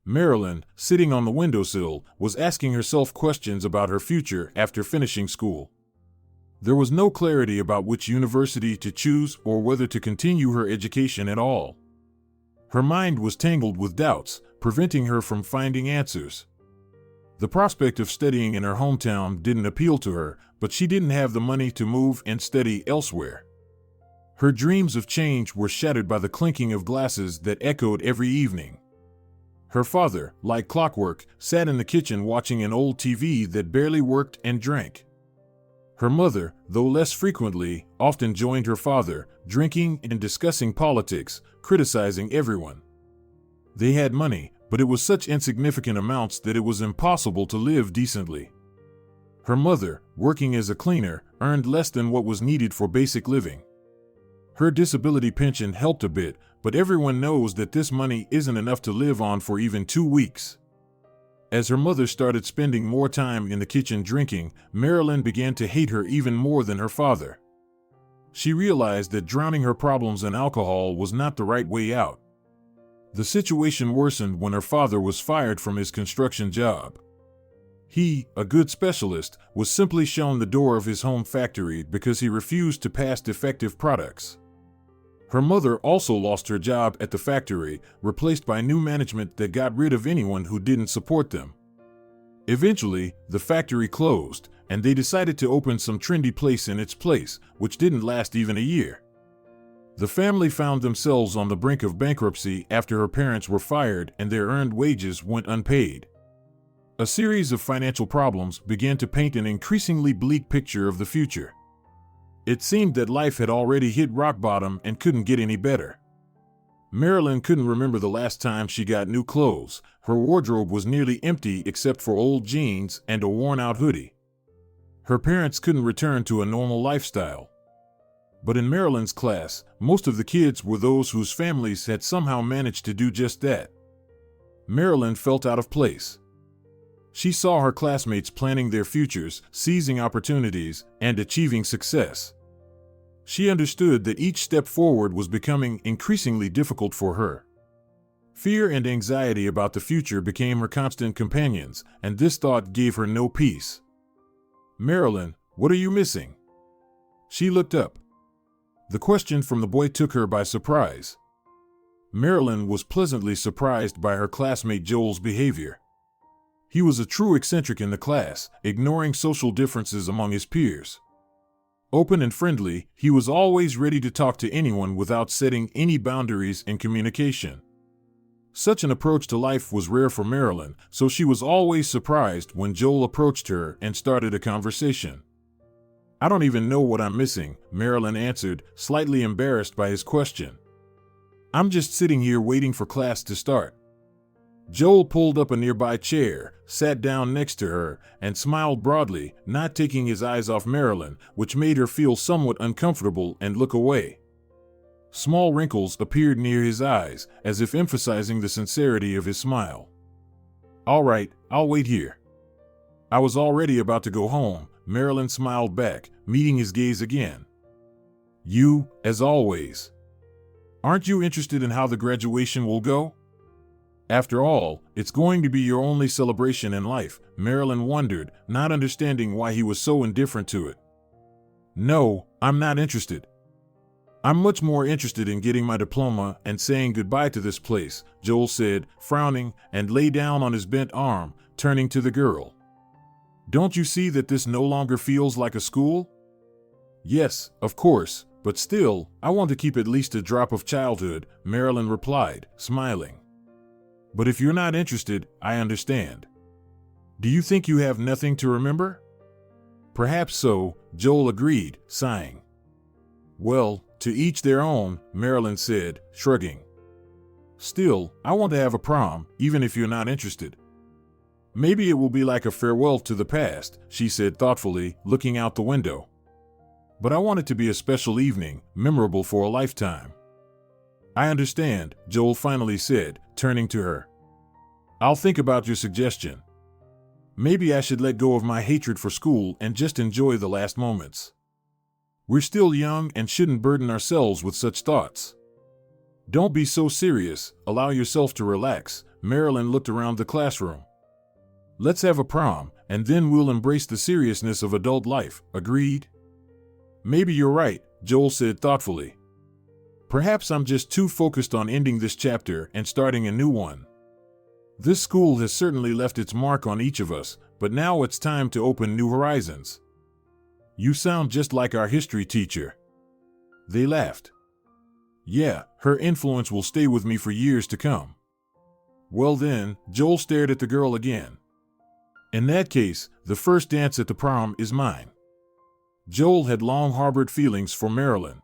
Marilyn, sitting on the windowsill, was asking herself questions about her future after finishing school. There was no clarity about which university to choose or whether to continue her education at all. Her mind was tangled with doubts, preventing her from finding answers. The prospect of studying in her hometown didn't appeal to her, but she didn't have the money to move and study elsewhere. Her dreams of change were shattered by the clinking of glasses that echoed every evening. Her father, like clockwork, sat in the kitchen watching an old TV that barely worked and drank. Her mother, though less frequently, often joined her father, drinking and discussing politics, criticizing everyone. They had money, but it was such insignificant amounts that it was impossible to live decently. Her mother, working as a cleaner, earned less than what was needed for basic living. Her disability pension helped a bit, but everyone knows that this money isn't enough to live on for even 2 weeks. As her mother started spending more time in the kitchen drinking, Marilyn began to hate her even more than her father. She realized that drowning her problems in alcohol was not the right way out. The situation worsened when her father was fired from his construction job. He, a good specialist, was simply shown the door of his home factory because he refused to pass defective products. Her mother also lost her job at the factory, replaced by new management that got rid of anyone who didn't support them. Eventually, the factory closed, and they decided to open some trendy place in its place, which didn't last even a year. The family found themselves on the brink of bankruptcy after her parents were fired and their earned wages went unpaid. A series of financial problems began to paint an increasingly bleak picture of the future. It seemed that life had already hit rock bottom and couldn't get any better. Marilyn couldn't remember the last time she got new clothes. Her wardrobe was nearly empty except for old jeans and a worn-out hoodie. Her parents couldn't return to a normal lifestyle. But in Marilyn's class, most of the kids were those whose families had somehow managed to do just that. Marilyn felt out of place. She saw her classmates planning their futures, seizing opportunities, and achieving success. She understood that each step forward was becoming increasingly difficult for her. Fear and anxiety about the future became her constant companions, and this thought gave her no peace. "Marilyn, what are you missing?" She looked up. The question from the boy took her by surprise. Marilyn was pleasantly surprised by her classmate Joel's behavior. He was a true eccentric in the class, ignoring social differences among his peers. Open and friendly, he was always ready to talk to anyone without setting any boundaries in communication. Such an approach to life was rare for Marilyn, so she was always surprised when Joel approached her and started a conversation. "I don't even know what I'm missing," Marilyn answered, slightly embarrassed by his question. "I'm just sitting here waiting for class to start." Joel pulled up a nearby chair, sat down next to her, and smiled broadly, not taking his eyes off Marilyn, which made her feel somewhat uncomfortable and look away. Small wrinkles appeared near his eyes, as if emphasizing the sincerity of his smile. "All right, I'll wait here." "I was already about to go home," Marilyn smiled back, meeting his gaze again. "You, as always. Aren't you interested in how the graduation will go?" "After all, it's going to be your only celebration in life," Marilyn wondered, not understanding why he was so indifferent to it. "No, I'm not interested. I'm much more interested in getting my diploma and saying goodbye to this place," Joel said, frowning, and lay down on his bent arm, turning to the girl. "Don't you see that this no longer feels like a school?" "Yes, of course, but still, I want to keep at least a drop of childhood," Marilyn replied, smiling. "But if you're not interested, I understand. Do you think you have nothing to remember?" "Perhaps so," Joel agreed, sighing. "Well, to each their own," Marilyn said, shrugging. "Still, I want to have a prom, even if you're not interested." "Maybe it will be like a farewell to the past," she said thoughtfully, looking out the window. "But I want it to be a special evening, memorable for a lifetime." "I understand," Joel finally said, turning to her. "I'll think about your suggestion. Maybe I should let go of my hatred for school and just enjoy the last moments. We're still young and shouldn't burden ourselves with such thoughts." "Don't be so serious, allow yourself to relax," Marilyn looked around the classroom. "Let's have a prom, and then we'll embrace the seriousness of adult life, agreed?" "Maybe you're right," Joel said thoughtfully. "Perhaps I'm just too focused on ending this chapter and starting a new one. This school has certainly left its mark on each of us, but now it's time to open new horizons." "You sound just like our history teacher." They laughed. "Yeah, her influence will stay with me for years to come." "Well then," Joel stared at the girl again. "In that case, the first dance at the prom is mine." Joel had long harbored feelings for Marilyn.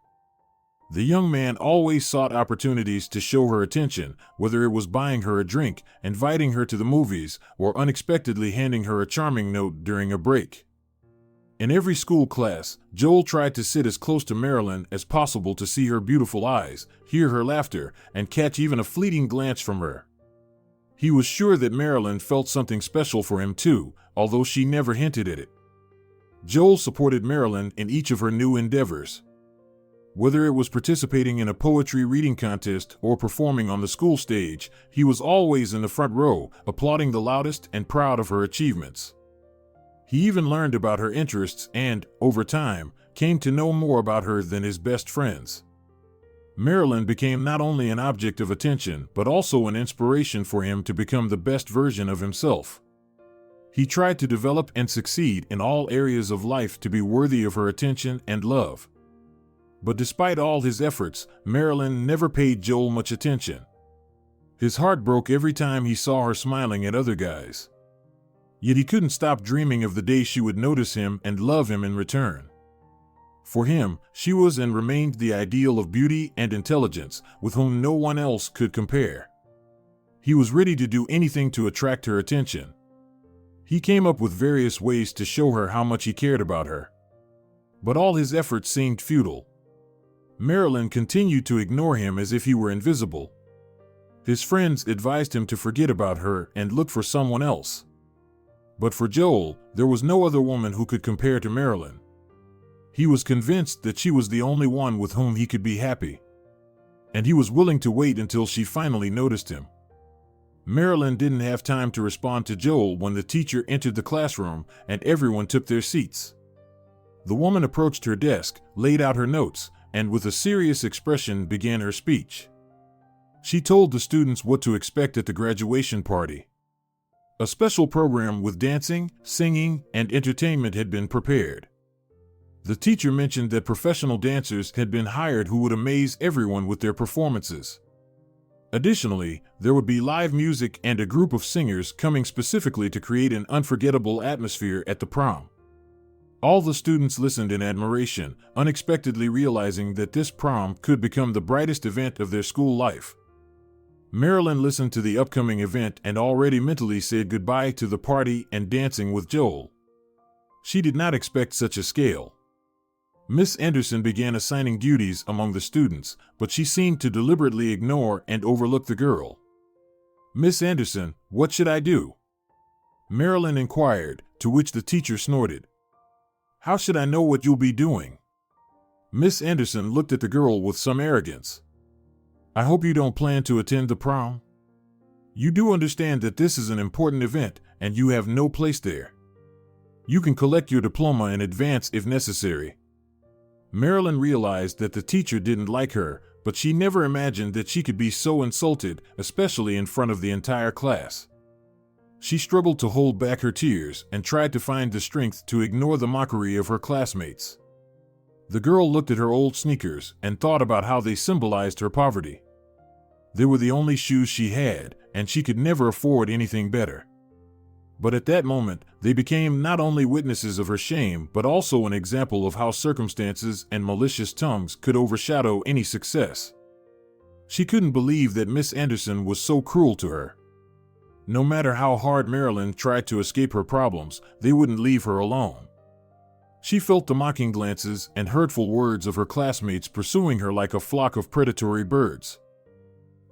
The young man always sought opportunities to show her attention, whether it was buying her a drink, inviting her to the movies, or unexpectedly handing her a charming note during a break. In every school class, Joel tried to sit as close to Marilyn as possible to see her beautiful eyes, hear her laughter, and catch even a fleeting glance from her. He was sure that Marilyn felt something special for him too, although she never hinted at it. Joel supported Marilyn in each of her new endeavors. Whether it was participating in a poetry reading contest or performing on the school stage, he was always in the front row, applauding the loudest and proud of her achievements. He even learned about her interests and, over time, came to know more about her than his best friends. Marilyn became not only an object of attention, but also an inspiration for him to become the best version of himself. He tried to develop and succeed in all areas of life to be worthy of her attention and love. But despite all his efforts, Marilyn never paid Joel much attention. His heart broke every time he saw her smiling at other guys. Yet he couldn't stop dreaming of the day she would notice him and love him in return. For him, she was and remained the ideal of beauty and intelligence, with whom no one else could compare. He was ready to do anything to attract her attention. He came up with various ways to show her how much he cared about her. But all his efforts seemed futile. Marilyn continued to ignore him as if he were invisible. His friends advised him to forget about her and look for someone else. But for Joel, there was no other woman who could compare to Marilyn. He was convinced that she was the only one with whom he could be happy. And he was willing to wait until she finally noticed him. Marilyn didn't have time to respond to Joel when the teacher entered the classroom and everyone took their seats. The woman approached her desk, laid out her notes, and with a serious expression began her speech. She told the students what to expect at the graduation party. A special program with dancing, singing, and entertainment had been prepared. The teacher mentioned that professional dancers had been hired who would amaze everyone with their performances. Additionally, there would be live music and a group of singers coming specifically to create an unforgettable atmosphere at the prom. All the students listened in admiration, unexpectedly realizing that this prom could become the brightest event of their school life. Marilyn listened to the upcoming event and already mentally said goodbye to the party and dancing with Joel. She did not expect such a scale. Miss Anderson began assigning duties among the students, but she seemed to deliberately ignore and overlook the girl. "Miss Anderson, what should I do?" Marilyn inquired, to which the teacher snorted. "How should I know what you'll be doing?" Miss Anderson looked at the girl with some arrogance. "I hope you don't plan to attend the prom. You do understand that this is an important event, and you have no place there. You can collect your diploma in advance if necessary." Marilyn realized that the teacher didn't like her, but she never imagined that she could be so insulted, especially in front of the entire class. She struggled to hold back her tears and tried to find the strength to ignore the mockery of her classmates. The girl looked at her old sneakers and thought about how they symbolized her poverty. They were the only shoes she had, and she could never afford anything better. But at that moment, they became not only witnesses of her shame, but also an example of how circumstances and malicious tongues could overshadow any success. She couldn't believe that Miss Anderson was so cruel to her. No matter how hard Marilyn tried to escape her problems, they wouldn't leave her alone. She felt the mocking glances and hurtful words of her classmates pursuing her like a flock of predatory birds.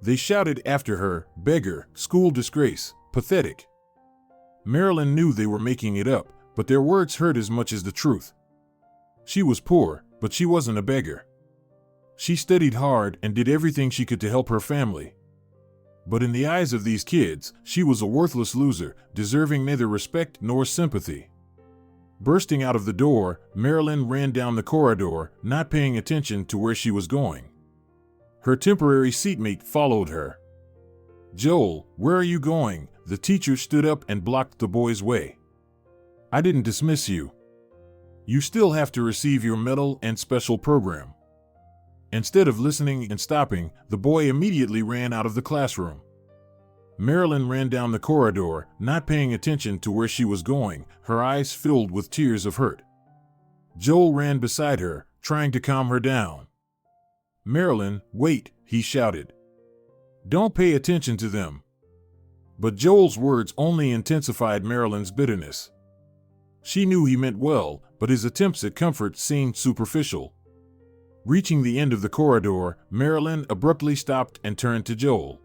They shouted after her, "Beggar, school disgrace, pathetic." Marilyn knew they were making it up, but their words hurt as much as the truth. She was poor, but she wasn't a beggar. She studied hard and did everything she could to help her family. But in the eyes of these kids, she was a worthless loser, deserving neither respect nor sympathy. Bursting out of the door, Marilyn ran down the corridor, not paying attention to where she was going. Her temporary seatmate followed her. "Joel, where are you going?" The teacher stood up and blocked the boy's way. "I didn't dismiss you. You still have to receive your medal and special program." Instead of listening and stopping, the boy immediately ran out of the classroom. Marilyn ran down the corridor, not paying attention to where she was going, her eyes filled with tears of hurt. Joel ran beside her, trying to calm her down. "Marilyn, wait," he shouted. "Don't pay attention to them." But Joel's words only intensified Marilyn's bitterness. She knew he meant well, but his attempts at comfort seemed superficial. Reaching the end of the corridor, Marilyn abruptly stopped and turned to Joel.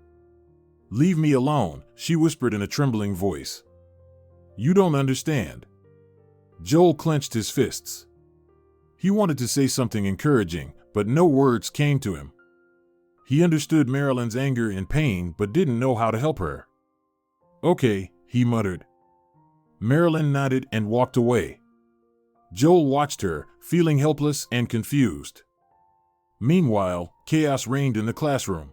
"Leave me alone," she whispered in a trembling voice. "You don't understand." Joel clenched his fists. He wanted to say something encouraging, but no words came to him. He understood Marilyn's anger and pain, but didn't know how to help her. "Okay," he muttered. Marilyn nodded and walked away. Joel watched her, feeling helpless and confused. Meanwhile, chaos reigned in the classroom.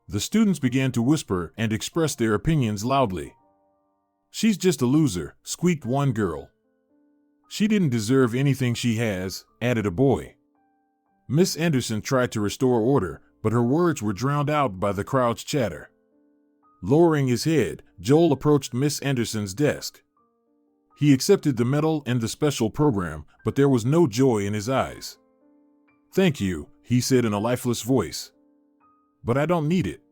The students began to whisper and express their opinions loudly. "She's just a loser," squeaked one girl. "She didn't deserve anything she has," added a boy. Miss Anderson tried to restore order, but her words were drowned out by the crowd's chatter. Lowering his head, Joel approached Miss Anderson's desk. He accepted the medal and the special program, but there was no joy in his eyes. "Thank you," he said in a lifeless voice. "But I don't need it."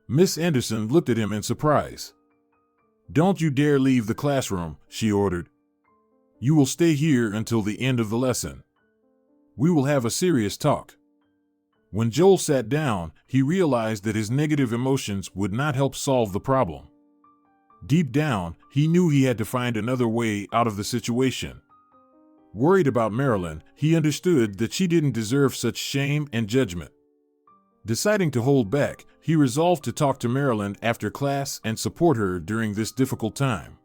Miss Anderson looked at him in surprise. "Don't you dare leave the classroom," she ordered. "You will stay here until the end of the lesson. We will have a serious talk." When Joel sat down, he realized that his negative emotions would not help solve the problem. Deep down, he knew he had to find another way out of the situation. Worried about Marilyn, he understood that she didn't deserve such shame and judgment. Deciding to hold back, he resolved to talk to Marilyn after class and support her during this difficult time.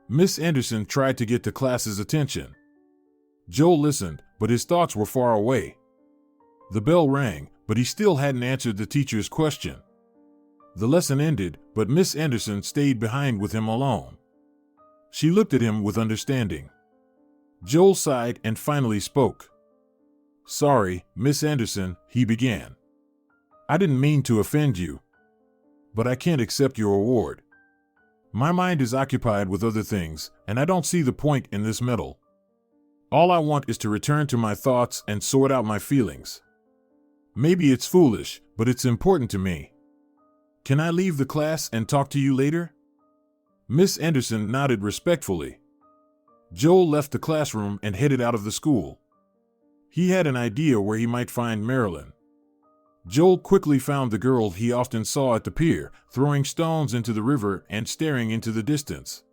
Miss Anderson tried to get the class's attention. Joel listened, but his thoughts were far away. The bell rang, but he still hadn't answered the teacher's question. The lesson ended, but Miss Anderson stayed behind with him alone. She looked at him with understanding. Joel sighed and finally spoke. "Sorry, Miss Anderson," he began. "I didn't mean to offend you. But I can't accept your award. My mind is occupied with other things, and I don't see the point in this medal. All I want is to return to my thoughts and sort out my feelings. Maybe it's foolish, but it's important to me. Can I leave the class and talk to you later?" Miss Anderson nodded respectfully. Joel left the classroom and headed out of the school. He had an idea where he might find Marilyn. Joel quickly found the girl he often saw at the pier, throwing stones into the river and staring into the distance.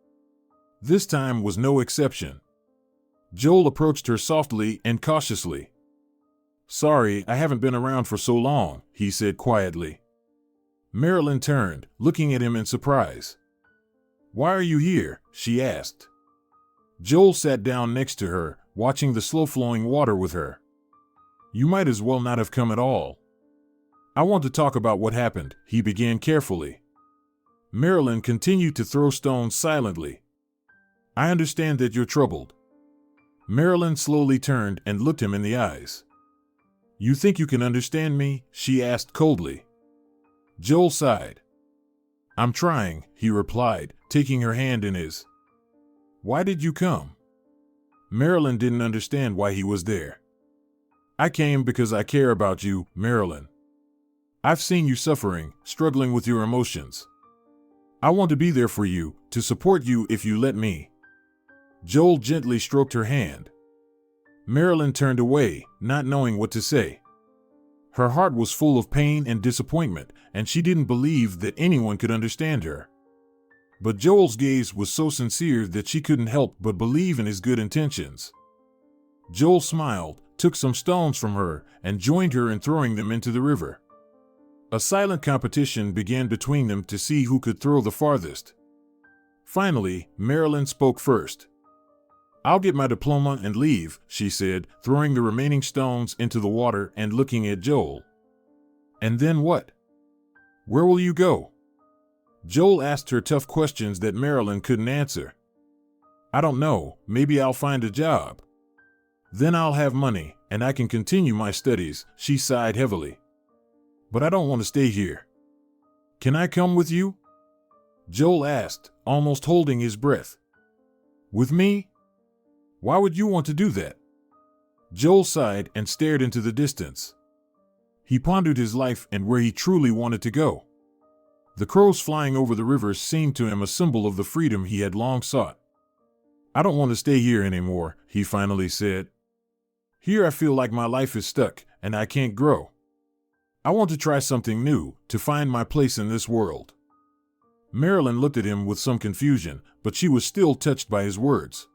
This time was no exception. Joel approached her softly and cautiously. "Sorry, I haven't been around for so long," he said quietly. Marilyn turned, looking at him in surprise. "Why are you here?" she asked. Joel sat down next to her, watching the slow-flowing water with her. "You might as well not have come at all." "I want to talk about what happened," he began carefully. Marilyn continued to throw stones silently. "I understand that you're troubled." Marilyn slowly turned and looked him in the eyes. "You think you can understand me?" she asked coldly. Joel sighed. "I'm trying," he replied, taking her hand in his. "Why did you come?" Marilyn didn't understand why he was there. "I came because I care about you, Marilyn. I've seen you suffering, struggling with your emotions. I want to be there for you, to support you if you let me." Joel gently stroked her hand. Marilyn turned away, not knowing what to say. Her heart was full of pain and disappointment, and she didn't believe that anyone could understand her. But Joel's gaze was so sincere that she couldn't help but believe in his good intentions. Joel smiled, took some stones from her, and joined her in throwing them into the river. A silent competition began between them to see who could throw the farthest. Finally, Marilyn spoke first. "I'll get my diploma and leave," she said, throwing the remaining stones into the water and looking at Joel. "And then what? Where will you go?" Joel asked her tough questions that Marilyn couldn't answer. "I don't know, maybe I'll find a job. Then I'll have money, and I can continue my studies," she sighed heavily. "But I don't want to stay here." "Can I come with you?" Joel asked, almost holding his breath. "With me? Why would you want to do that?" Joel sighed and stared into the distance. He pondered his life and where he truly wanted to go. The crows flying over the rivers seemed to him a symbol of the freedom he had long sought. "I don't want to stay here anymore," he finally said. "Here I feel like my life is stuck, and I can't grow. I want to try something new, to find my place in this world." Marilyn looked at him with some confusion, but she was still touched by his words.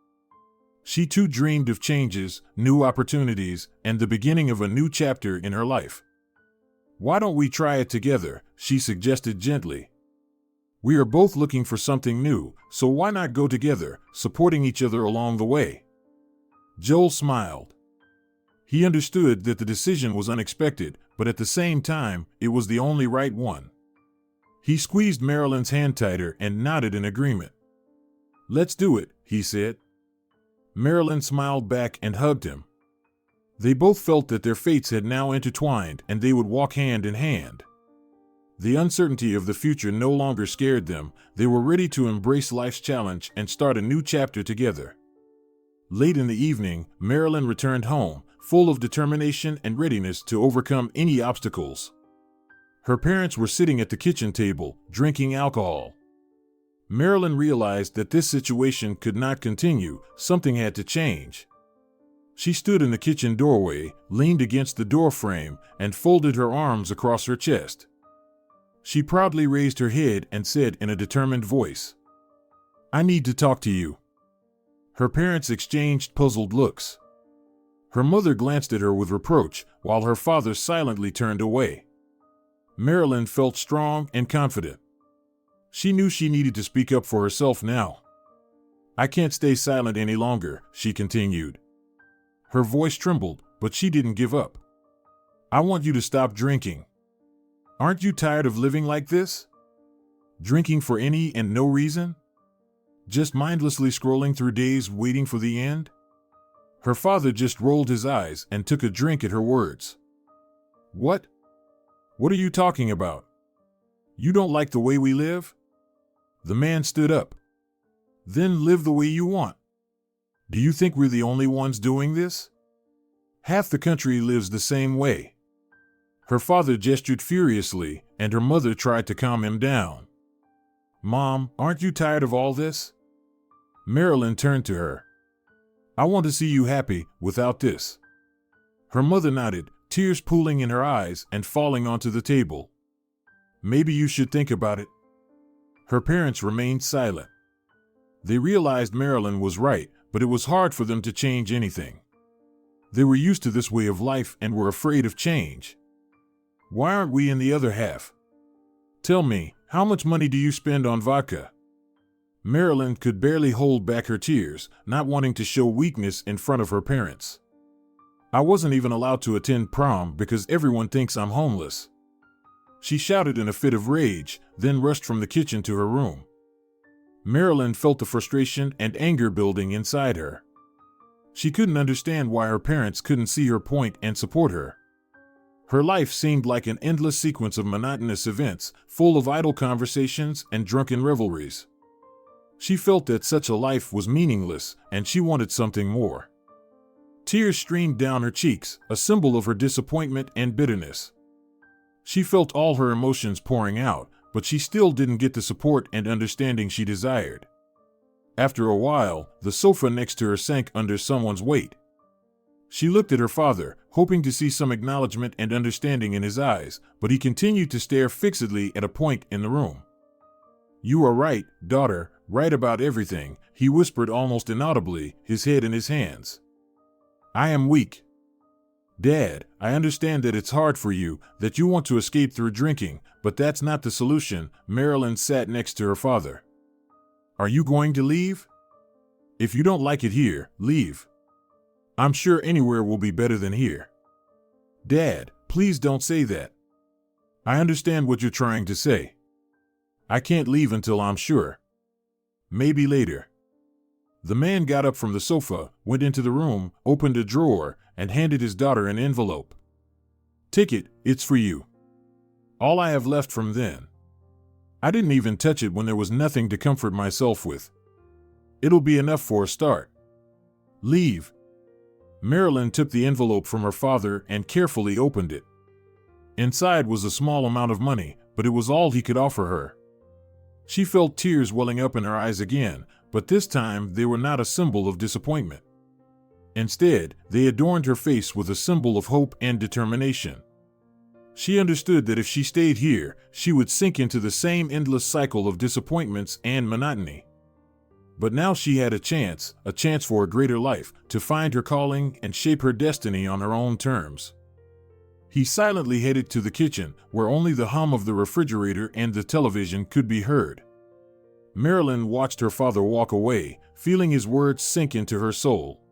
She too dreamed of changes, new opportunities, and the beginning of a new chapter in her life. "Why don't we try it together?" she suggested gently. "We are both looking for something new, so why not go together, supporting each other along the way?" Joel smiled. He understood that the decision was unexpected, but at the same time, it was the only right one. He squeezed Marilyn's hand tighter and nodded in agreement. "Let's do it," he said. Marilyn smiled back and hugged him. They both felt that their fates had now intertwined and they would walk hand in hand. The uncertainty of the future no longer scared them. They were ready to embrace life's challenge and start a new chapter together. Late in the evening, Marilyn returned home, full of determination and readiness to overcome any obstacles. Her parents were sitting at the kitchen table, drinking alcohol. Marilyn realized that this situation could not continue. Something had to change. She stood in the kitchen doorway, leaned against the door frame, and folded her arms across her chest. She proudly raised her head and said in a determined voice, "I need to talk to you." Her parents exchanged puzzled looks. Her mother glanced at her with reproach, while her father silently turned away. Marilyn felt strong and confident. She knew she needed to speak up for herself now. "I can't stay silent any longer," she continued. Her voice trembled, but she didn't give up. "I want you to stop drinking. Aren't you tired of living like this? Drinking for any and no reason? Just mindlessly scrolling through days waiting for the end?" Her father just rolled his eyes and took a drink at her words. "What? What are you talking about? You don't like the way we live?" The man stood up. "Then live the way you want. Do you think we're the only ones doing this? Half the country lives the same way." Her father gestured furiously, and her mother tried to calm him down. "Mom, aren't you tired of all this?" Marilyn turned to her. "I want to see you happy without this." Her mother nodded, tears pooling in her eyes and falling onto the table. "Maybe you should think about it." Her parents remained silent. They realized Marilyn was right, but it was hard for them to change anything. They were used to this way of life and were afraid of change. "Why aren't we in the other half? Tell me, how much money do you spend on vodka?" Marilyn could barely hold back her tears, not wanting to show weakness in front of her parents. "I wasn't even allowed to attend prom because everyone thinks I'm homeless." She shouted in a fit of rage, then rushed from the kitchen to her room. Marilyn felt the frustration and anger building inside her. She couldn't understand why her parents couldn't see her point and support her. Her life seemed like an endless sequence of monotonous events, full of idle conversations and drunken revelries. She felt that such a life was meaningless, and she wanted something more. Tears streamed down her cheeks, a symbol of her disappointment and bitterness. She felt all her emotions pouring out, but she still didn't get the support and understanding she desired. After a while, the sofa next to her sank under someone's weight. She looked at her father, hoping to see some acknowledgement and understanding in his eyes, but he continued to stare fixedly at a point in the room. "You are right, daughter, right about everything," he whispered almost inaudibly, his head in his hands. "I am weak. Dad, I understand that it's hard for you, that you want to escape through drinking, but that's not the solution. Marilyn sat next to her father. Are you going to leave? If you don't like it here, leave. I'm sure anywhere will be better than here. Dad, please don't say that. I understand what you're trying to say. I can't leave until I'm sure. Maybe later. The man got up from the sofa, went into the room, opened a drawer, and handed his daughter an envelope. Take it, it's for you. All I have left from then. I didn't even touch it when there was nothing to comfort myself with. It'll be enough for a start. Leave. Marilyn took the envelope from her father and carefully opened it. Inside was a small amount of money, but it was all he could offer her. She felt tears welling up in her eyes again, but this time they were not a symbol of disappointment. Instead, they adorned her face with a symbol of hope and determination. She understood that if she stayed here, she would sink into the same endless cycle of disappointments and monotony. But now she had a chance for a greater life, to find her calling and shape her destiny on her own terms. He silently headed to the kitchen, where only the hum of the refrigerator and the television could be heard. Marilyn watched her father walk away, feeling his words sink into her soul.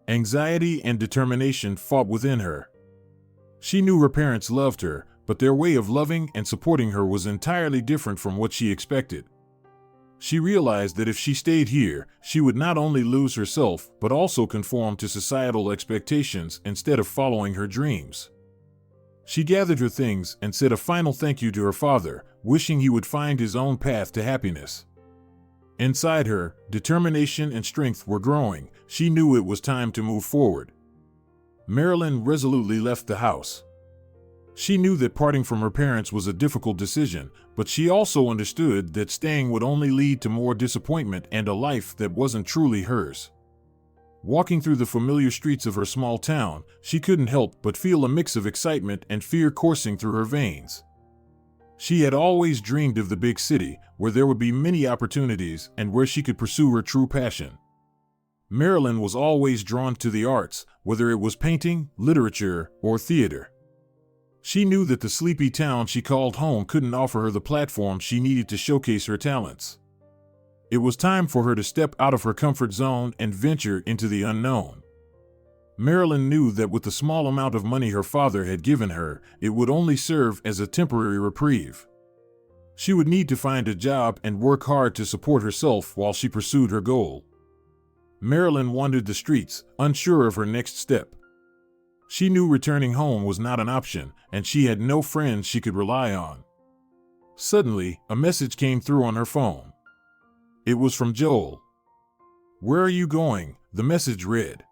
Anxiety and determination fought within her. She knew her parents loved her, but their way of loving and supporting her was entirely different from what she expected. She realized that if she stayed here, she would not only lose herself, but also conform to societal expectations instead of following her dreams. She gathered her things and said a final thank you to her father, wishing he would find his own path to happiness. Inside her, determination and strength were growing. She knew it was time to move forward. Marilyn resolutely left the house. She knew that parting from her parents was a difficult decision, but she also understood that staying would only lead to more disappointment and a life that wasn't truly hers. Walking through the familiar streets of her small town, she couldn't help but feel a mix of excitement and fear coursing through her veins. She had always dreamed of the big city, where there would be many opportunities and where she could pursue her true passion. Marilyn was always drawn to the arts, whether it was painting, literature, or theater. She knew that the sleepy town she called home couldn't offer her the platform she needed to showcase her talents. It was time for her to step out of her comfort zone and venture into the unknown. Marilyn knew that with the small amount of money her father had given her, it would only serve as a temporary reprieve. She would need to find a job and work hard to support herself while she pursued her goal. Marilyn wandered the streets, unsure of her next step. She knew returning home was not an option, and she had no friends she could rely on. Suddenly, a message came through on her phone. It was from Joel. "Where are you going?" the message read.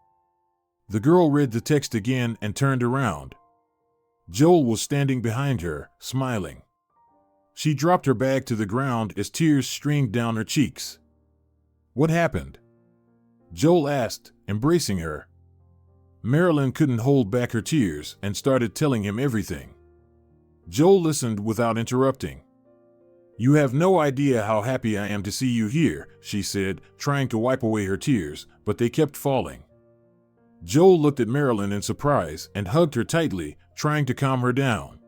The girl read the text again and turned around. Joel was standing behind her, smiling. She dropped her bag to the ground as tears streamed down her cheeks. "What happened?" Joel asked, embracing her. Marilyn couldn't hold back her tears and started telling him everything. Joel listened without interrupting. "You have no idea how happy I am to see you here," she said, trying to wipe away her tears, but they kept falling. Joel looked at Marilyn in surprise and hugged her tightly, trying to calm her down.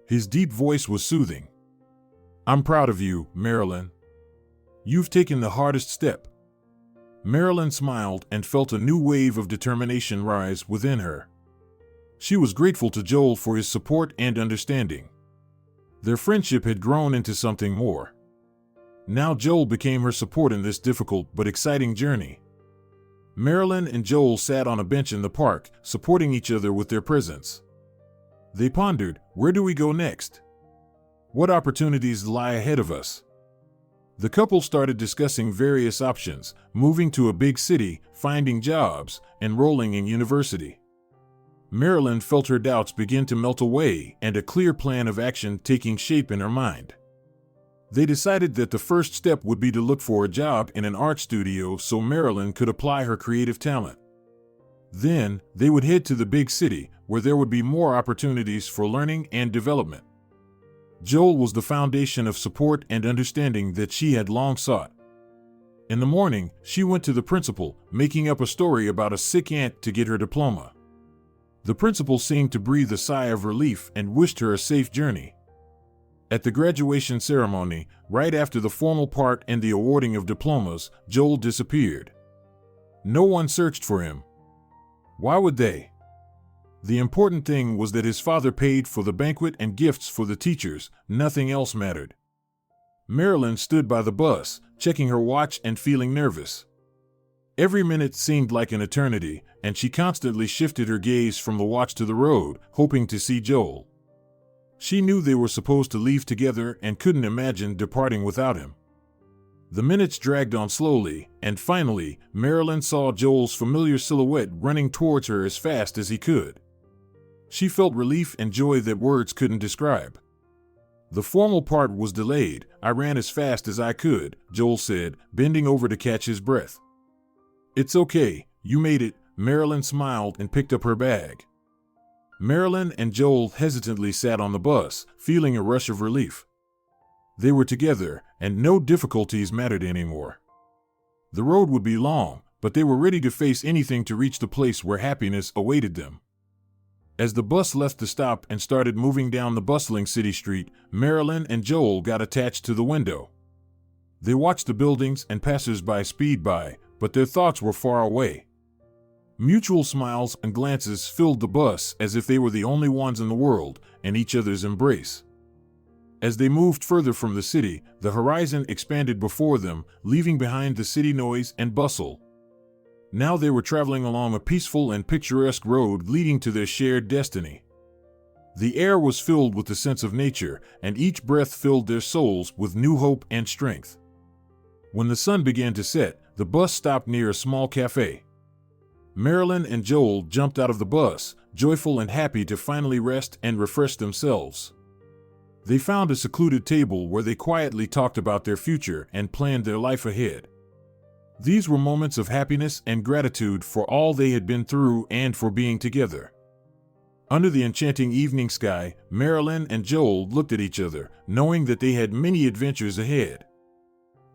His deep voice was soothing. "I'm proud of you, Marilyn. You've taken the hardest step." Marilyn smiled and felt a new wave of determination rise within her. She was grateful to Joel for his support and understanding. Their friendship had grown into something more. Now Joel became her support in this difficult but exciting journey. Marilyn and Joel sat on a bench in the park, supporting each other with their presence. They pondered, where do we go next? What opportunities lie ahead of us? The couple started discussing various options, moving to a big city, finding jobs, enrolling in university. Marilyn felt her doubts begin to melt away and a clear plan of action taking shape in her mind. They decided that the first step would be to look for a job in an art studio so Marilyn could apply her creative talent. Then, they would head to the big city, where there would be more opportunities for learning and development. Joel was the foundation of support and understanding that she had long sought. In the morning, she went to the principal, making up a story about a sick aunt to get her diploma. The principal seemed to breathe a sigh of relief and wished her a safe journey. At the graduation ceremony, right after the formal part and the awarding of diplomas, Joel disappeared. No one searched for him. Why would they? The important thing was that his father paid for the banquet and gifts for the teachers. Nothing else mattered. Marilyn stood by the bus, checking her watch and feeling nervous. Every minute seemed like an eternity, and she constantly shifted her gaze from the watch to the road, hoping to see Joel. She knew they were supposed to leave together and couldn't imagine departing without him. The minutes dragged on slowly, and finally, Marilyn saw Joel's familiar silhouette running towards her as fast as he could. She felt relief and joy that words couldn't describe. The formal part was delayed. I ran as fast as I could, Joel said, bending over to catch his breath. It's okay, you made it, Marilyn smiled and picked up her bag. Marilyn and Joel hesitantly sat on the bus, feeling a rush of relief. They were together, and no difficulties mattered anymore. The road would be long, but they were ready to face anything to reach the place where happiness awaited them. As the bus left the stop and started moving down the bustling city street, Marilyn and Joel got attached to the window. They watched the buildings and passers-by speed by, but their thoughts were far away. Mutual smiles and glances filled the bus as if they were the only ones in the world, and each other's embrace. As they moved further from the city, the horizon expanded before them, leaving behind the city noise and bustle. Now they were traveling along a peaceful and picturesque road leading to their shared destiny. The air was filled with the sense of nature, and each breath filled their souls with new hope and strength. When the sun began to set, the bus stopped near a small cafe. Marilyn and Joel jumped out of the bus, joyful and happy to finally rest and refresh themselves. They found a secluded table where they quietly talked about their future and planned their life ahead. These were moments of happiness and gratitude for all they had been through and for being together. Under the enchanting evening sky, Marilyn and Joel looked at each other, knowing that they had many adventures ahead.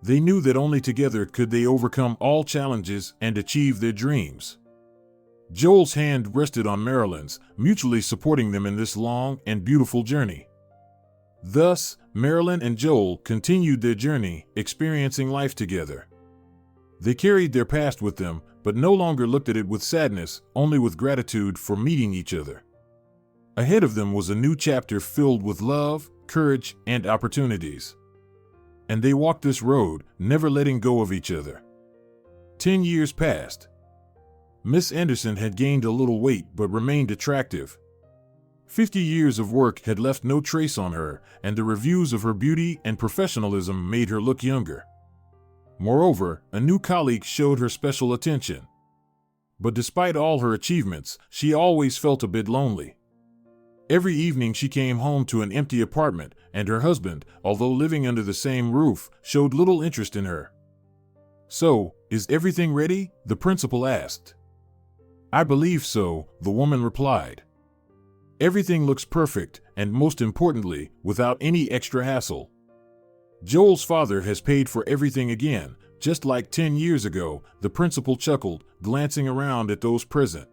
They knew that only together could they overcome all challenges and achieve their dreams. Joel's hand rested on Marilyn's, mutually supporting them in this long and beautiful journey. Thus, Marilyn and Joel continued their journey, experiencing life together. They carried their past with them, but no longer looked at it with sadness, only with gratitude for meeting each other. Ahead of them was a new chapter filled with love, courage, and opportunities. And they walked this road, never letting go of each other. 10 years passed. Miss Anderson had gained a little weight but remained attractive. 50 years of work had left no trace on her, and the reviews of her beauty and professionalism made her look younger. Moreover, a new colleague showed her special attention. But despite all her achievements, she always felt a bit lonely. Every evening she came home to an empty apartment, and her husband, although living under the same roof, showed little interest in her. "So, is everything ready?" the principal asked. "I believe so," the woman replied. "Everything looks perfect, and most importantly, without any extra hassle. Joel's father has paid for everything again, just like 10 years ago," the principal chuckled, glancing around at those present.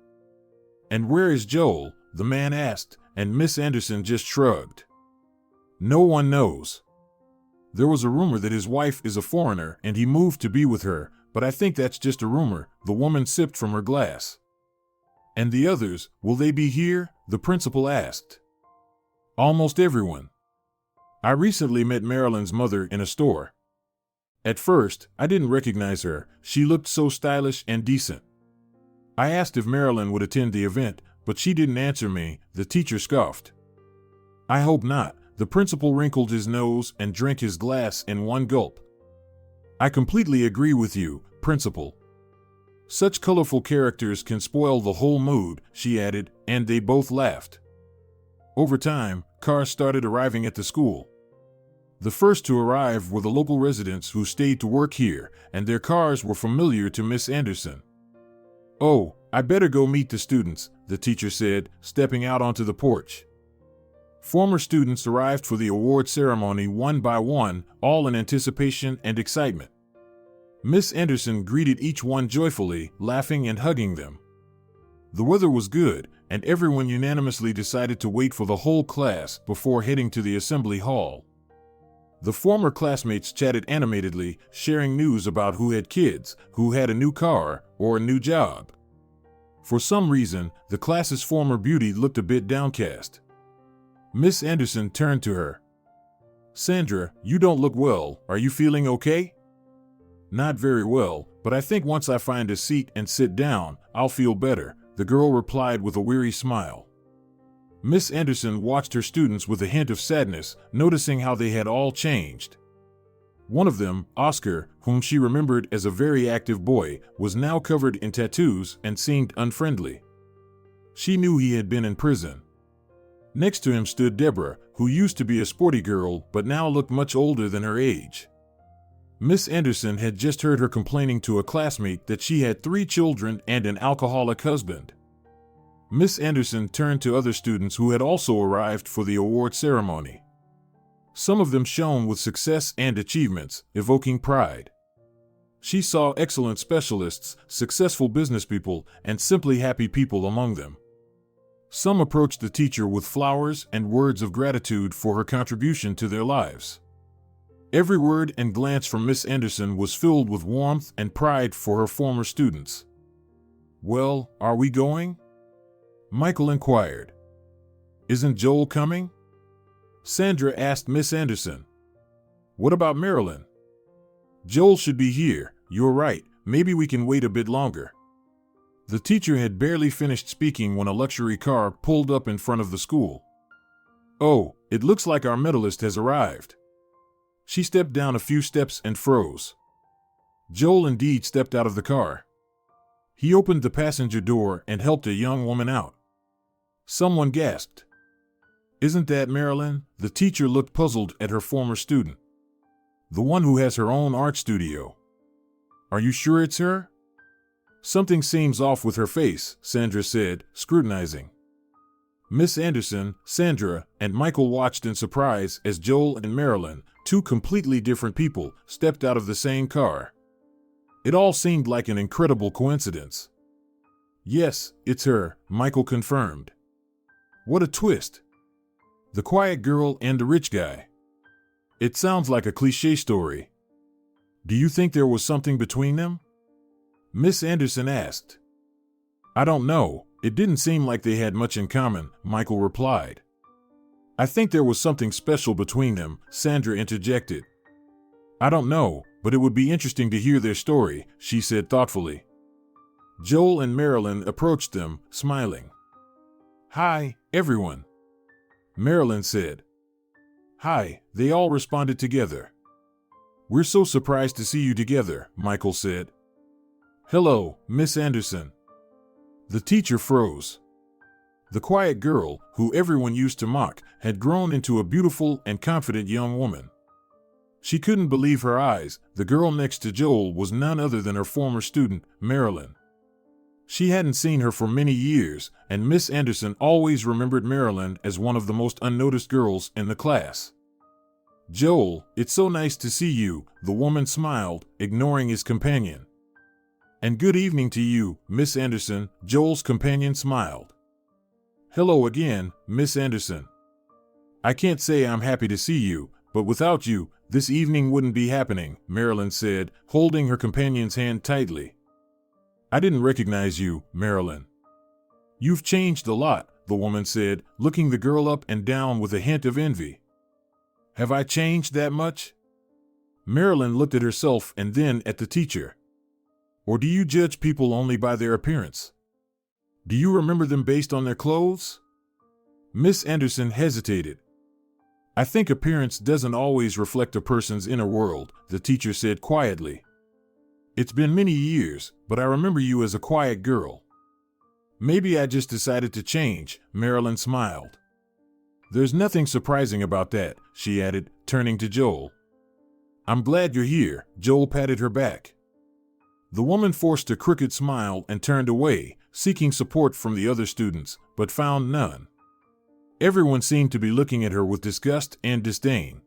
"And where is Joel?" the man asked, and Miss Anderson just shrugged. "No one knows. There was a rumor that his wife is a foreigner and he moved to be with her, but I think that's just a rumor," the woman sipped from her glass. "And the others, will they be here?" the principal asked. "Almost everyone. I recently met Marilyn's mother in a store. At first, I didn't recognize her. She looked so stylish and decent. I asked if Marilyn would attend the event, but she didn't answer me," the teacher scoffed. "I hope not." The principal wrinkled his nose and drank his glass in one gulp. "I completely agree with you, principal. Such colorful characters can spoil the whole mood," she added, and they both laughed. Over time, cars started arriving at the school. The first to arrive were the local residents who stayed to work here, and their cars were familiar to Miss Anderson. "Oh, I better go meet the students," the teacher said, stepping out onto the porch. Former students arrived for the award ceremony one by one, all in anticipation and excitement. Miss Anderson greeted each one joyfully, laughing and hugging them. The weather was good, and everyone unanimously decided to wait for the whole class before heading to the assembly hall. The former classmates chatted animatedly, sharing news about who had kids, who had a new car, or a new job. For some reason, the class's former beauty looked a bit downcast. Miss Anderson turned to her. "Sandra, you don't look well. Are you feeling okay?" "Not very well, but I think once I find a seat and sit down, I'll feel better," the girl replied with a weary smile. Miss Anderson watched her students with a hint of sadness, noticing how they had all changed. One of them, Oscar, whom she remembered as a very active boy, was now covered in tattoos and seemed unfriendly. She knew he had been in prison. Next to him stood Deborah, who used to be a sporty girl but now looked much older than her age. Miss Anderson had just heard her complaining to a classmate that she had 3 children and an alcoholic husband. Miss Anderson turned to other students who had also arrived for the award ceremony. Some of them shone with success and achievements, evoking pride. She saw excellent specialists, successful businesspeople, and simply happy people among them. Some approached the teacher with flowers and words of gratitude for her contribution to their lives. Every word and glance from Miss Anderson was filled with warmth and pride for her former students. "Well, are we going?" Michael inquired. "Isn't Joel coming?" Sandra asked Miss Anderson. "What about Marilyn?" "Joel should be here. You're right. Maybe we can wait a bit longer." The teacher had barely finished speaking when a luxury car pulled up in front of the school. "Oh, it looks like our medalist has arrived." She stepped down a few steps and froze. Joel indeed stepped out of the car. He opened the passenger door and helped a young woman out. Someone gasped. "Isn't that Marilyn?" The teacher looked puzzled at her former student. "The one who has her own art studio." "Are you sure it's her?" "Something seems off with her face," Sandra said, scrutinizing. Miss Anderson, Sandra, and Michael watched in surprise as Joel and Marilyn, 2 completely different people, stepped out of the same car. It all seemed like an incredible coincidence. "Yes, it's her," Michael confirmed. "What a twist. The quiet girl and the rich guy. It sounds like a cliché story. Do you think there was something between them?" Miss Anderson asked. "I don't know. It didn't seem like they had much in common," Michael replied. "I think there was something special between them," Sandra interjected. "I don't know, but it would be interesting to hear their story," she said thoughtfully. Joel and Marilyn approached them, smiling. "Hi, everyone," Marilyn said. "Hi," they all responded together. "We're so surprised to see you together," Michael said. "Hello, Miss Anderson." The teacher froze. The quiet girl, who everyone used to mock, had grown into a beautiful and confident young woman. She couldn't believe her eyes. The girl next to Joel was none other than her former student, Marilyn. She hadn't seen her for many years, and Miss Anderson always remembered Marilyn as one of the most unnoticed girls in the class. "Joel, it's so nice to see you," the woman smiled, ignoring his companion. "And good evening to you, Miss Anderson," Joel's companion smiled. "Hello again, Miss Anderson. I can't say I'm happy to see you, but without you, this evening wouldn't be happening," Marilyn said, holding her companion's hand tightly. "I didn't recognize you, Marilyn." "You've changed a lot," the woman said, looking the girl up and down with a hint of envy. "Have I changed that much?" Marilyn looked at herself and then at the teacher. "Or do you judge people only by their appearance? Do you remember them based on their clothes?" Miss Anderson hesitated. "I think appearance doesn't always reflect a person's inner world," the teacher said quietly. "It's been many years, but I remember you as a quiet girl." "Maybe I just decided to change," Marilyn smiled. "There's nothing surprising about that," she added, turning to Joel. "I'm glad you're here," Joel patted her back. The woman forced a crooked smile and turned away, seeking support from the other students, but found none. Everyone seemed to be looking at her with disgust and disdain.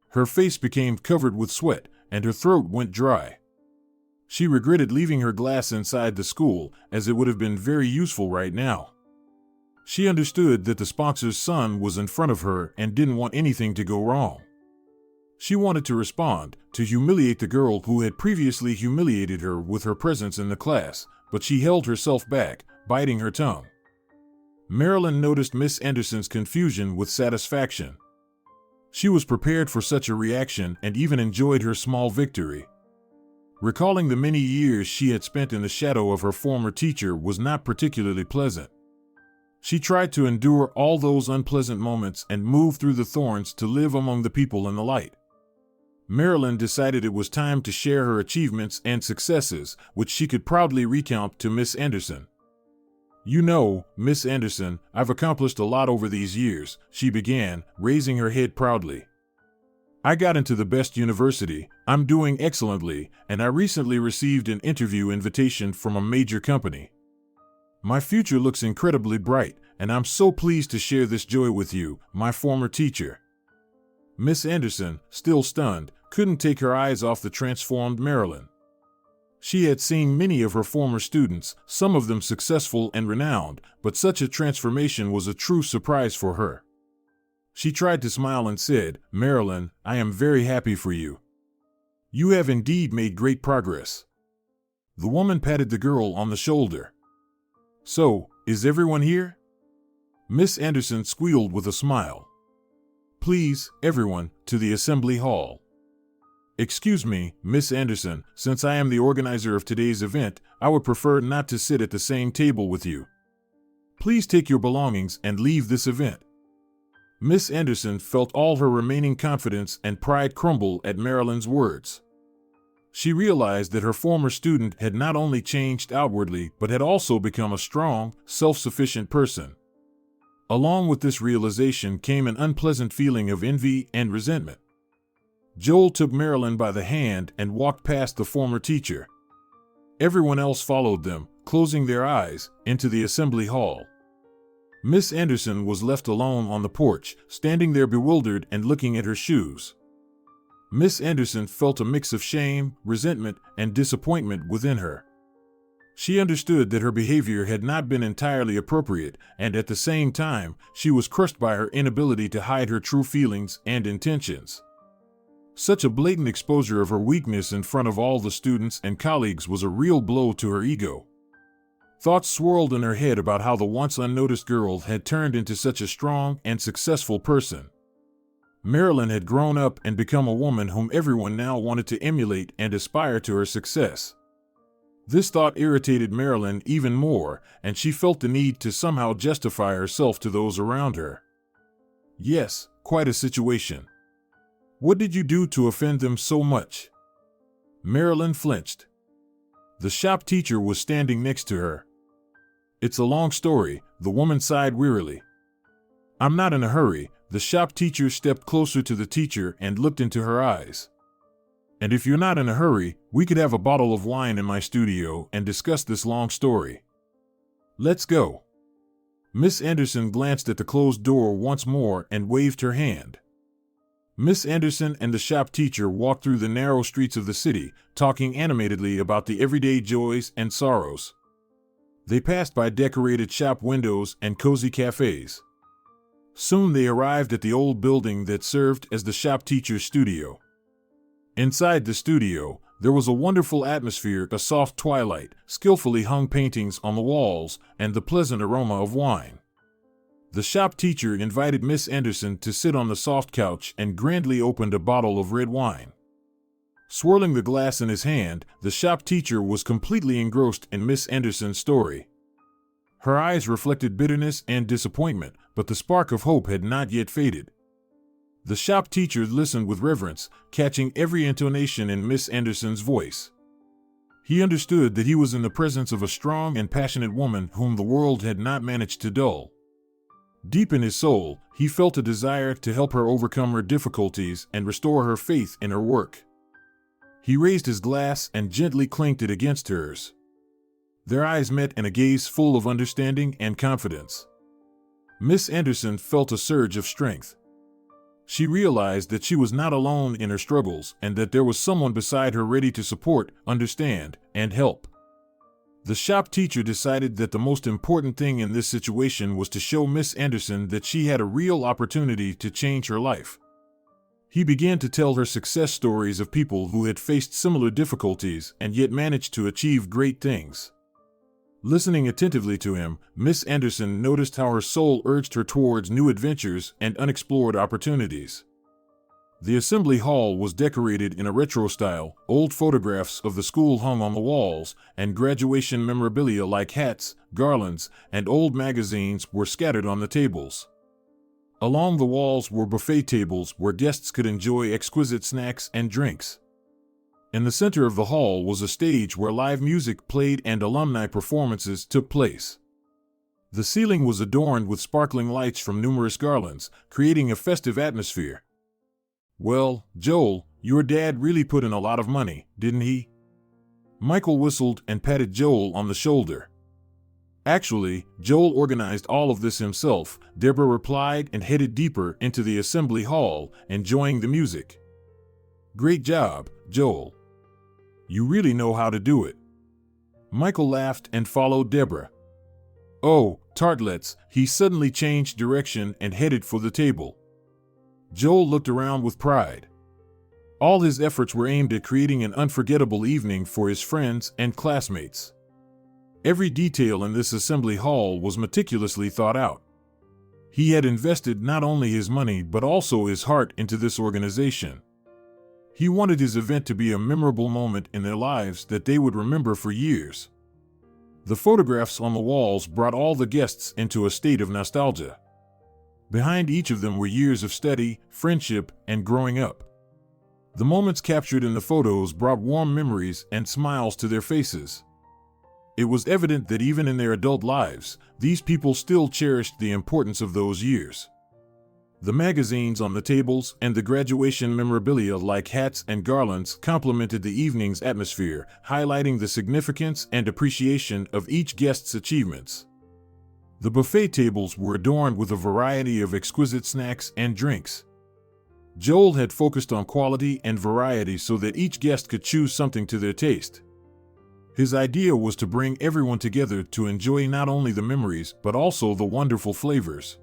Her face became covered with sweat, and her throat went dry. She regretted leaving her glass inside the school, as it would have been very useful right now. She understood that the sponsor's son was in front of her and didn't want anything to go wrong. She wanted to respond, to humiliate the girl who had previously humiliated her with her presence in the class, but she held herself back, biting her tongue. Marilyn noticed Miss Anderson's confusion with satisfaction. She was prepared for such a reaction and even enjoyed her small victory. Recalling the many years she had spent in the shadow of her former teacher was not particularly pleasant. She tried to endure all those unpleasant moments and move through the thorns to live among the people in the light. Marilyn decided it was time to share her achievements and successes, which she could proudly recount to Miss Anderson. "You know, Miss Anderson, I've accomplished a lot over these years," she began, raising her head proudly. "I got into the best university, I'm doing excellently, and I recently received an interview invitation from a major company. My future looks incredibly bright, and I'm so pleased to share this joy with you, my former teacher." Miss Anderson, still stunned, couldn't take her eyes off the transformed Marilyn. She had seen many of her former students, some of them successful and renowned, but such a transformation was a true surprise for her. She tried to smile and said, "Marilyn, I am very happy for you. You have indeed made great progress." The woman patted the girl on the shoulder. "So, is everyone here?" Miss Anderson squealed with a smile. "Please, everyone, to the assembly hall." "Excuse me, Miss Anderson, since I am the organizer of today's event, I would prefer not to sit at the same table with you. Please take your belongings and leave this event." Miss Anderson felt all her remaining confidence and pride crumble at Marilyn's words. She realized that her former student had not only changed outwardly but had also become a strong, self-sufficient person. Along with this realization came an unpleasant feeling of envy and resentment. Joel took Marilyn by the hand and walked past the former teacher. Everyone else followed them, closing their eyes, into the assembly hall. Miss Anderson was left alone on the porch, standing there bewildered and looking at her shoes. Miss Anderson felt a mix of shame, resentment, and disappointment within her. She understood that her behavior had not been entirely appropriate, and at the same time, she was crushed by her inability to hide her true feelings and intentions. Such a blatant exposure of her weakness in front of all the students and colleagues was a real blow to her ego. Thoughts swirled in her head about how the once unnoticed girl had turned into such a strong and successful person. Marilyn had grown up and become a woman whom everyone now wanted to emulate and aspire to her success. This thought irritated Marilyn even more, and she felt the need to somehow justify herself to those around her. Yes, quite a situation. What did you do to offend them so much? Marilyn flinched. The shop teacher was standing next to her. "It's a long story," the woman sighed wearily. "I'm not in a hurry." The shop teacher stepped closer to the teacher and looked into her eyes. "And if you're not in a hurry, we could have a bottle of wine in my studio and discuss this long story. Let's go." Miss Anderson glanced at the closed door once more and waved her hand. Miss Anderson and the shop teacher walked through the narrow streets of the city, talking animatedly about the everyday joys and sorrows. They passed by decorated shop windows and cozy cafes. Soon they arrived at the old building that served as the shop teacher's studio. Inside the studio, there was a wonderful atmosphere, a soft twilight, skillfully hung paintings on the walls, and the pleasant aroma of wine. The shop teacher invited Miss Anderson to sit on the soft couch and grandly opened a bottle of red wine. Swirling the glass in his hand, the shop teacher was completely engrossed in Miss Anderson's story. Her eyes reflected bitterness and disappointment, but the spark of hope had not yet faded. The shop teacher listened with reverence, catching every intonation in Miss Anderson's voice. He understood that he was in the presence of a strong and passionate woman whom the world had not managed to dull. Deep in his soul, he felt a desire to help her overcome her difficulties and restore her faith in her work. He raised his glass and gently clinked it against hers. Their eyes met in a gaze full of understanding and confidence. Miss Anderson felt a surge of strength. She realized that she was not alone in her struggles and that there was someone beside her ready to support, understand, and help. The shop teacher decided that the most important thing in this situation was to show Miss Anderson that she had a real opportunity to change her life. He began to tell her success stories of people who had faced similar difficulties and yet managed to achieve great things. Listening attentively to him, Miss Anderson noticed how her soul urged her towards new adventures and unexplored opportunities. The assembly hall was decorated in a retro style, old photographs of the school hung on the walls, and graduation memorabilia like hats, garlands, and old magazines were scattered on the tables. Along the walls were buffet tables where guests could enjoy exquisite snacks and drinks. In the center of the hall was a stage where live music played and alumni performances took place. The ceiling was adorned with sparkling lights from numerous garlands, creating a festive atmosphere. "Well, Joel, your dad really put in a lot of money, didn't he?" Michael whistled and patted Joel on the shoulder. "Actually, Joel organized all of this himself," Deborah replied and headed deeper into the assembly hall, enjoying the music. "Great job, Joel. You really know how to do it." Michael laughed and followed Deborah. "Oh, tartlets," he suddenly changed direction and headed for the table. Joel looked around with pride. All his efforts were aimed at creating an unforgettable evening for his friends and classmates. Every detail in this assembly hall was meticulously thought out. He had invested not only his money but also his heart into this organization. He wanted his event to be a memorable moment in their lives that they would remember for years. The photographs on the walls brought all the guests into a state of nostalgia. Behind each of them were years of study, friendship, and growing up. The moments captured in the photos brought warm memories and smiles to their faces. It was evident that even in their adult lives, these people still cherished the importance of those years. The magazines on the tables and the graduation memorabilia like hats and garlands complemented the evening's atmosphere, highlighting the significance and appreciation of each guest's achievements. The buffet tables were adorned with a variety of exquisite snacks and drinks. Joel had focused on quality and variety so that each guest could choose something to their taste. His idea was to bring everyone together to enjoy not only the memories but also the wonderful flavors.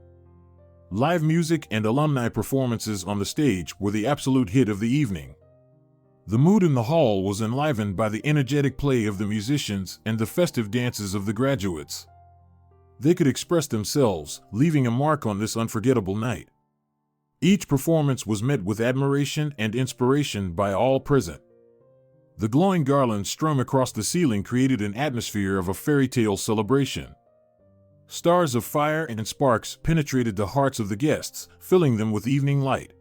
Live music and alumni performances on the stage were the absolute hit of the evening. The mood in the hall was enlivened by the energetic play of the musicians and the festive dances of the graduates. They could express themselves, leaving a mark on this unforgettable night. Each performance was met with admiration and inspiration by all present. The glowing garlands strung across the ceiling created an atmosphere of a fairy tale celebration. Stars of fire and sparks penetrated the hearts of the guests, filling them with evening light.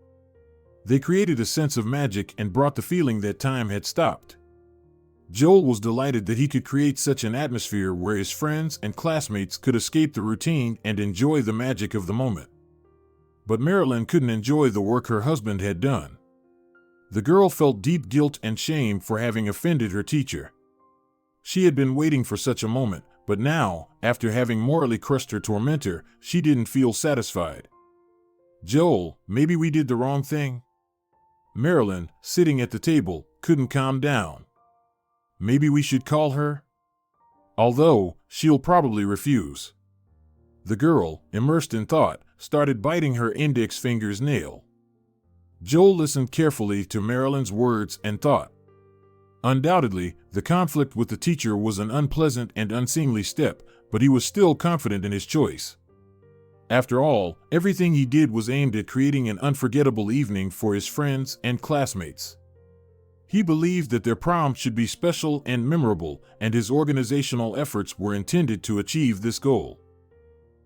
They created a sense of magic and brought the feeling that time had stopped. Joel was delighted that he could create such an atmosphere where his friends and classmates could escape the routine and enjoy the magic of the moment. But Marilyn couldn't enjoy the work her husband had done. The girl felt deep guilt and shame for having offended her teacher. She had been waiting for such a moment, but now, after having morally crushed her tormentor, she didn't feel satisfied. "Joel, maybe we did the wrong thing?" Marilyn, sitting at the table, couldn't calm down. "Maybe we should call her? Although, she'll probably refuse." The girl, immersed in thought, started biting her index finger's nail. Joel listened carefully to Marilyn's words and thought. Undoubtedly, the conflict with the teacher was an unpleasant and unseemly step, but he was still confident in his choice. After all, everything he did was aimed at creating an unforgettable evening for his friends and classmates. He believed that their prom should be special and memorable, and his organizational efforts were intended to achieve this goal.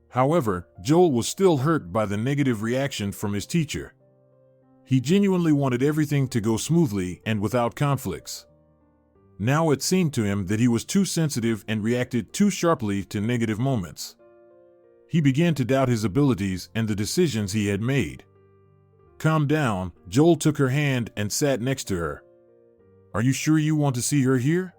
However, Joel was still hurt by the negative reaction from his teacher. He genuinely wanted everything to go smoothly and without conflicts. Now it seemed to him that he was too sensitive and reacted too sharply to negative moments. He began to doubt his abilities and the decisions he had made. "Calm down," Joel took her hand and sat next to her. "Are you sure you want to see her here?"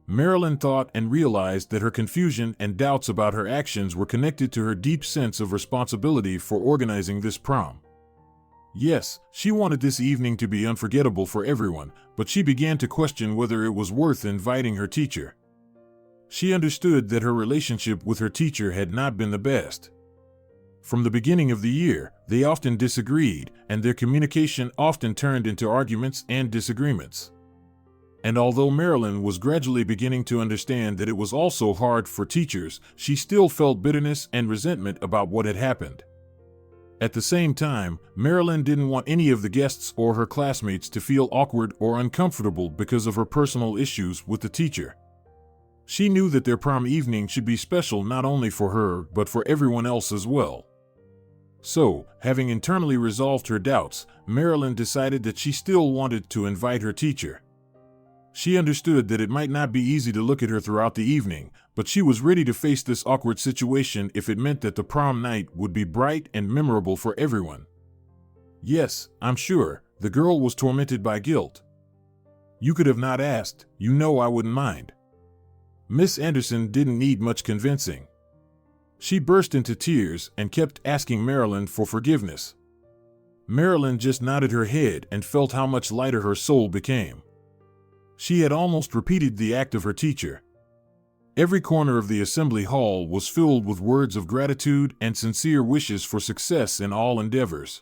Marilyn thought and realized that her confusion and doubts about her actions were connected to her deep sense of responsibility for organizing this prom. Yes, she wanted this evening to be unforgettable for everyone, but she began to question whether it was worth inviting her teacher. She understood that her relationship with her teacher had not been the best. From the beginning of the year, they often disagreed, and their communication often turned into arguments and disagreements. And although Marilyn was gradually beginning to understand that it was also hard for teachers, she still felt bitterness and resentment about what had happened. At the same time, Marilyn didn't want any of the guests or her classmates to feel awkward or uncomfortable because of her personal issues with the teacher. She knew that their prom evening should be special not only for her but for everyone else as well. So, having internally resolved her doubts, Marilyn decided that she still wanted to invite her teacher. She understood that it might not be easy to look at her throughout the evening, but she was ready to face this awkward situation if it meant that the prom night would be bright and memorable for everyone. Yes, I'm sure, the girl was tormented by guilt. You could have not asked, you know I wouldn't mind. Miss Anderson didn't need much convincing. She burst into tears and kept asking Marilyn for forgiveness. Marilyn just nodded her head and felt how much lighter her soul became. She had almost repeated the act of her teacher. Every corner of the assembly hall was filled with words of gratitude and sincere wishes for success in all endeavors.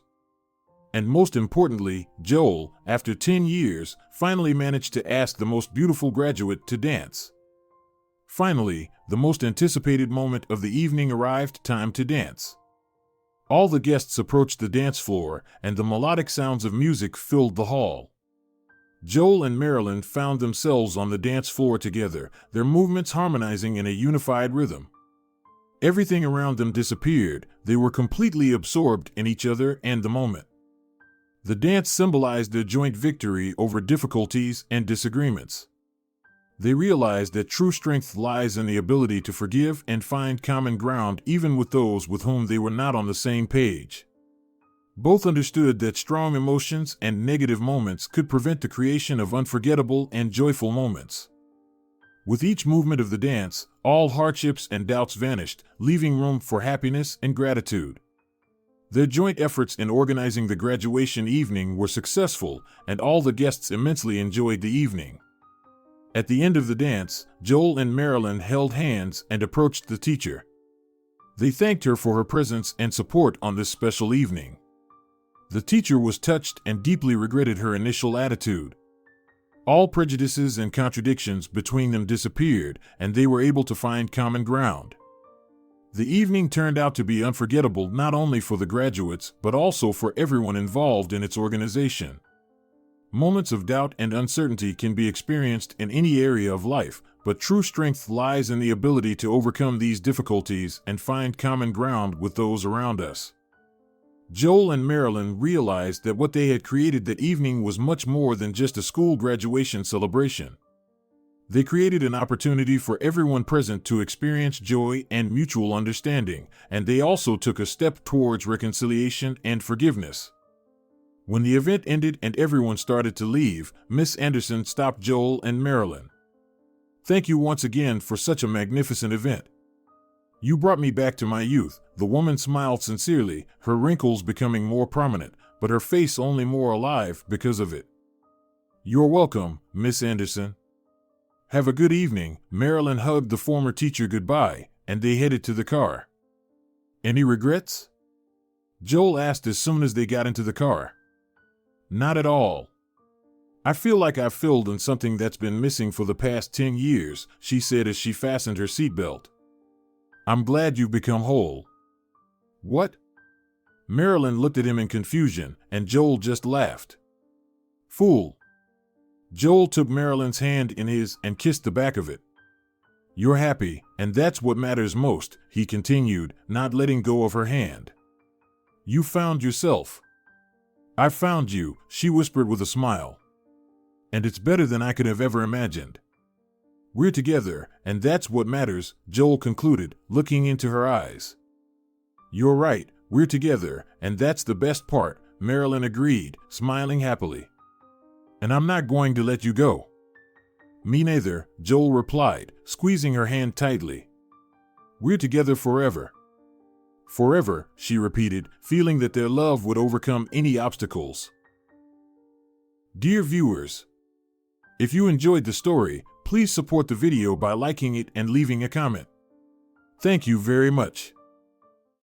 And most importantly, Joel, after 10 years, finally managed to ask the most beautiful graduate to dance. Finally, the most anticipated moment of the evening arrived, time to dance. All the guests approached the dance floor, and the melodic sounds of music filled the hall. Joel and Marilyn found themselves on the dance floor together, their movements harmonizing in a unified rhythm. Everything around them disappeared, they were completely absorbed in each other and the moment. The dance symbolized their joint victory over difficulties and disagreements. They realized that true strength lies in the ability to forgive and find common ground even with those with whom they were not on the same page. Both understood that strong emotions and negative moments could prevent the creation of unforgettable and joyful moments. With each movement of the dance, all hardships and doubts vanished, leaving room for happiness and gratitude. Their joint efforts in organizing the graduation evening were successful, and all the guests immensely enjoyed the evening. At the end of the dance, Joel and Marilyn held hands and approached the teacher. They thanked her for her presence and support on this special evening. The teacher was touched and deeply regretted her initial attitude. All prejudices and contradictions between them disappeared, and they were able to find common ground. The evening turned out to be unforgettable not only for the graduates but also for everyone involved in its organization. Moments of doubt and uncertainty can be experienced in any area of life, but true strength lies in the ability to overcome these difficulties and find common ground with those around us. Joel and Marilyn realized that what they had created that evening was much more than just a school graduation celebration. They created an opportunity for everyone present to experience joy and mutual understanding, and they also took a step towards reconciliation and forgiveness. When the event ended and everyone started to leave, Miss Anderson stopped Joel and Marilyn. "Thank you once again for such a magnificent event. You brought me back to my youth." The woman smiled sincerely, her wrinkles becoming more prominent, but her face only more alive because of it. "You're welcome, Miss Anderson. Have a good evening." Marilyn hugged the former teacher goodbye, and they headed to the car. "Any regrets?" Joel asked as soon as they got into the car. "Not at all. I feel like I've filled in something that's been missing for the past 10 years, she said as she fastened her seatbelt. "I'm glad you've become whole." "What?" Marilyn looked at him in confusion, and Joel just laughed. "Fool." Joel took Marilyn's hand in his and kissed the back of it. "You're happy, and that's what matters most," he continued, not letting go of her hand. "You found yourself." "I found you," she whispered with a smile. "And it's better than I could have ever imagined. We're together, and that's what matters," Joel concluded, looking into her eyes. "You're right, we're together, and that's the best part," Marilyn agreed, smiling happily. "And I'm not going to let you go." "Me neither," Joel replied, squeezing her hand tightly. "We're together forever." Forever, she repeated, feeling that their love would overcome any obstacles. Dear viewers, if you enjoyed the story, please support the video by liking it and leaving a comment. Thank you very much.